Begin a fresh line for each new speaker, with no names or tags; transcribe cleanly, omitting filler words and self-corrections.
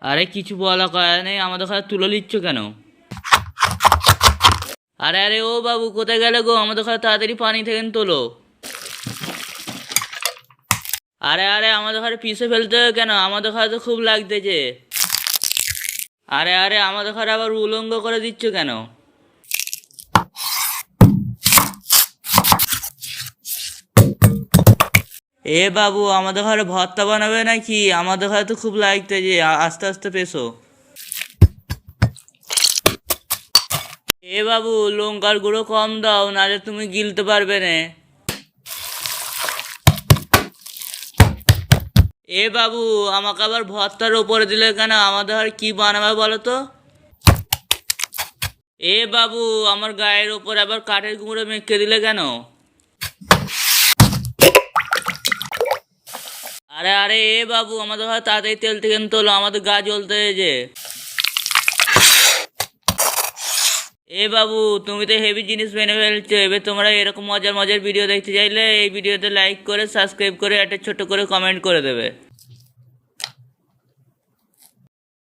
আরে কিছু বলা কয়া নেই, আমাদের ঘরে তুলো নিচ্ছ কেন? আরে আরে ও বাবু, কোথায় গেলে গো? আমাদের ঘরে তাড়াতাড়ি পানি থেকে তোলো। আরে আরে আমাদের ঘরে পিষে ফেলতে হবে কেন? আমাদের ঘরে তো খুব লাগতেছে। আরে আরে আমাদের ঘরে আবার উলঙ্গ করে দিচ্ছ কেন? এ বাবু, আমাদের ঘরে ভর্তা বানাবে নাকি? আমাদের ঘরে তো খুব লাগতেছে, আস্তে আস্তে পেছো। এ বাবু, লঙ্কার গুঁড়ো কম দাও, নাহলে তুমি গিলতে পারবে না। এ বাবু, আমাকে আবার ভর্তার ওপরে দিলে কেন? আমাদের আর কি বানাবে বলো তো? এ বাবু, আমার গায়ের ওপর আবার কাঠের গুঁড়ো মেখে দিলে কেন? আরে আরে এ বাবু, আমাদের ঘরে তাড়াতাড়ি তেল থেকে তোলো, আমাদের গা জ্বলতে যে। এ বাবু, তুমি তো হেভি জিনিস মেনে ফেলছো। এবার তোমরা এরকম মজার মজার ভিডিও দেখতে চাইলে এই ভিডিওতে লাইক করে সাবস্ক্রাইব করে একটা ছোট করে কমেন্ট করে দেবে।